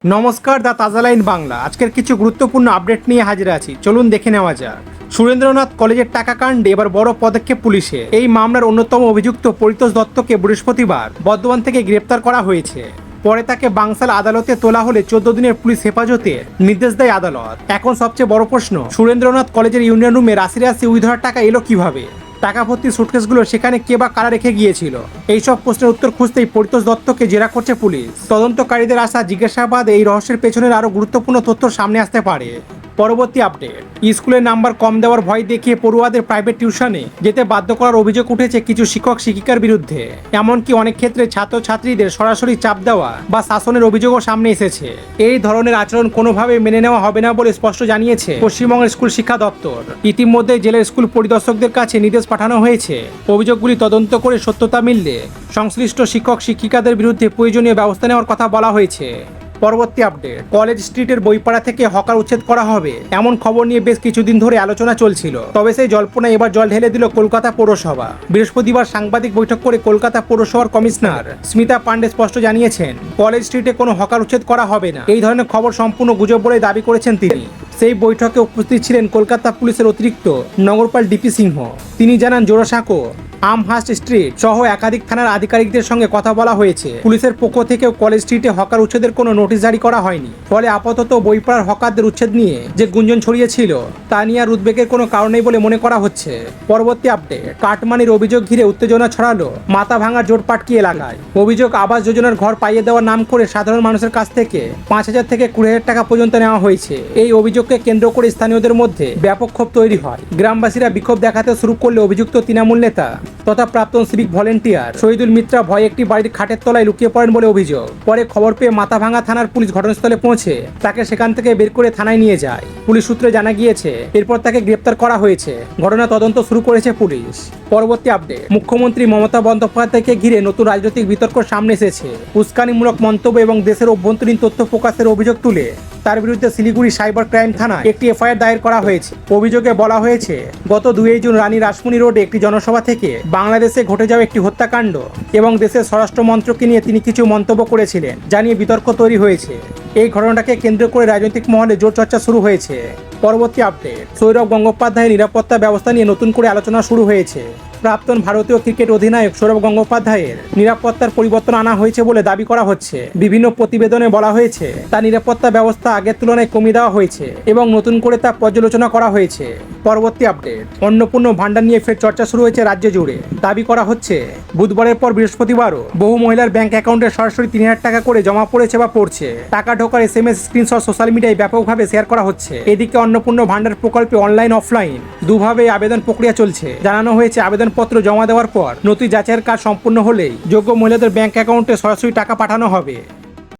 নমস্কার, দা তাজালাইন বাংলা আজকের কিছু গুরুত্বপূর্ণ আপডেট নিয়ে হাজির আছি। চলুন দেখে নেওয়া যাক। সুরেন্দ্রনাথ কলেজের টাকা কাণ্ডে এবার বড় পদক্ষেপ পুলিশে। এই মামলার অন্যতম অভিযুক্ত পরিতোষ দত্তকে বৃহস্পতিবার বর্ধমান থেকে গ্রেপ্তার করা হয়েছে। পরে তাকে বাংশাল আদালতে তোলা হলে 14 দিনের পুলিশ হেফাজতের নির্দেশ দেয় আদালত। এখন সবচেয়ে বড় প্রশ্ন, সুরেন্দ্রনাথ কলেজের ইউনিয়ন রুমে রাশি রাশি উই ধরার টাকা এলো কিভাবে? টাকা ভর্তি সুটকেসগুলো সেখানে কে বা কারা রেখে গিয়েছিল? এইসব প্রশ্নের উত্তর খুঁজতেই পরিতোষ দত্তকে জেরা করছে পুলিশ। তদন্তকারীদের আশা, জিজ্ঞাসাবাদে এই রহস্যের পেছনের আরও গুরুত্বপূর্ণ তথ্য সামনে আসতে পারে। পরবর্তী আপডেট, স্কুলের নাম্বার কম দেওয়ার ভয় দেখিয়ে পড়ুয়াদের প্রাইভেট টিউশনে যেতে বাধ্য করার অভিযোগ উঠেছে কিছু শিক্ষক শিক্ষিকার বিরুদ্ধে। এমনকি অনেক ক্ষেত্রে ছাত্রছাত্রীদের সরাসরি চাপ দেওয়া বা শাসনের অভিযোগও সামনে এসেছে। এই ধরনের আচরণ কোনোভাবে মেনে নেওয়া হবে না বলে স্পষ্ট জানিয়েছে পশ্চিমবঙ্গের স্কুল শিক্ষা দপ্তর। ইতিমধ্যে জেলার স্কুল পরিদর্শকদের কাছে নির্দেশ পাঠানো হয়েছে। অভিযোগগুলি তদন্ত করে সত্যতা মিললে সংশ্লিষ্ট শিক্ষক শিক্ষিকাদের বিরুদ্ধে প্রয়োজনীয় ব্যবস্থা নেওয়ার কথা বলা হয়েছে। পরবর্তী আপডেট, কলেজ স্ট্রিটের বইপাড়া থেকে হকার উচ্ছেদ করা হবে এমন খবর নিয়ে বেশ কিছুদিন ধরে আলোচনা চলছিল। তবে সেই জল্পনায় এবার জল ঢেলে দিল কলকাতা পৌরসভা। বৃহস্পতিবার সাংবাদিক বৈঠক করে কলকাতা পৌরসভার কমিশনার স্মিতা পান্ডে স্পষ্ট জানিয়েছেন, কলেজ স্ট্রিটে কোনো হকার উচ্ছেদ করা হবে না। এই ধরনের খবর সম্পূর্ণ গুজব বলে দাবি করেছেন তিনি। সেই বৈঠকে উপস্থিত ছিলেন কলকাতা পুলিশের অতিরিক্ত নগরপাল ডিপি সিংহ। তিনি জানান, জোড়াসাঁকো, আমহার্স্ট স্ট্রিট সহ একাধিক থানার আধিকারিকদের সঙ্গে কথা বলা হয়েছে। পুলিশের পক্ষ থেকেও কলেজ স্ট্রিটে হকার উচ্ছেদের কোনো নোটিশ জারি করা হয়নি। ফলে আপাতত বইপাড়ার হকারদের উচ্ছেদ নিয়ে যে গুঞ্জন ছড়িয়েছিল তা নিয়ে আর উদ্বেগের কোনো কারণ নেই বলে মনে করা হচ্ছে। পরবর্তী আপডেট, কাটমানির অভিযোগ ঘিরে উত্তেজনা ছড়ালো মাথা ভাঙার জোটপাটকি এলাকায়। অভিযোগ, আবাস যোজনার ঘর পাইয়ে দেওয়ার নাম করে সাধারণ মানুষের কাছ থেকে 5,000 থেকে 20,000 টাকা পর্যন্ত নেওয়া হয়েছে। এই অভিযোগকে কেন্দ্র করে স্থানীয়দের মধ্যে ব্যাপক ক্ষোভ তৈরি হয়। গ্রামবাসীরা বিক্ষোভ দেখাতে শুরু করলে অভিযুক্ত তৃণমূল নেতা তথা প্রাক্তন সিভিক ভলেন্টিয়ার শহীদুল মিত্রা ভয়ে একটি বাড়ির খাটের তলায় লুকিয়ে পড়েন বলে অভিযোগ। পরে খবর পেয়ে মাথাভাঙা থানার পুলিশ ঘটনাস্থলে পৌঁছে তাকে সেখান থেকে বের করে থানায় নিয়ে যায়। পুলিশ সূত্রে জানা গিয়েছে, এরপর তাকে গ্রেপ্তার করা হয়েছে। ঘটনা তদন্ত শুরু করেছে পুলিশ। পরবর্তী আপডেট, মুখ্যমন্ত্রী মমতা বন্দ্যোপাধ্যায়কে ঘিরে নতুন রাজনৈতিক বিতর্ক সামনে এসেছে। উস্কানিমূলক মন্তব্য এবং দেশের অভ্যন্তরীণ তথ্য প্রকাশের অভিযোগ তুলে তার বিরুদ্ধে শিলিগুড়ি সাইবার ক্রাইম থানায় একটি এফআইআর দায়ের করা হয়েছে। অভিযোগে বলা হয়েছে, গত 2 জুন রানী রাসমণি রোডে একটি জনসভা থেকে বাংলাদেশে ঘটে যাওয়া একটি হত্যাকাণ্ড এবং দেশের স্বরাষ্ট্র মন্ত্রককে নিয়ে তিনি কিছু মন্তব্য করেছিলেন, যা নিয়ে বিতর্ক তৈরি হয়েছে। এই ঘটনাটাকে কেন্দ্র করে রাজনৈতিক মহলে জোর চর্চা শুরু হয়েছে। পরবর্তী আপডেট, সৌরভ গঙ্গোপাধ্যায়ের নিরাপত্তা ব্যবস্থা নিয়ে নতুন করে আলোচনা শুরু হয়েছে। প্রাক্তন ভারতীয় ক্রিকেট অধিনায়ক সৌরভ গঙ্গোপাধ্যায়ের নিরাপত্তার পরিবর্তন আনা হয়েছে বলে দাবি করা হচ্ছে। বিভিন্ন প্রতিবেদনে বলা হয়েছে, তার নিরাপত্তা ব্যবস্থা আগের তুলনায় কমিয়ে দেওয়া হয়েছে এবং নতুন করে তা পর্যালোচনা করা হয়েছে। পরবর্তী আপডেট, অন্নপূর্ণ ভাণ্ডার নিয়ে ফের চর্চা শুরু হয়েছে রাজ্য জুড়ে। দাবি করা হচ্ছে, বুধবারের পর বৃহস্পতিবারও বহু মহিলার ব্যাংক অ্যাকাউন্টে সরাসরি 3,000 টাকা করে জমা পড়েছে বা পড়ছে। টাকা ঢোকার SMS স্ক্রিনশট সোশ্যাল মিডিয়ায় ব্যাপকভাবে শেয়ার করা হচ্ছে। এদিকে অন্নপূর্ণ ভাণ্ডার প্রকল্পে অনলাইন অফলাইন দুভাবে আবেদন প্রক্রিয়া চলছে। জানানো হয়েছে, আবেদনপত্র জমা দেওয়ার পর নথি যাচাইয়ের কাজ সম্পূর্ণ হলেই যোগ্য মহিলাদের ব্যাংক অ্যাকাউন্টে সরাসরি টাকা পাঠানো হবে।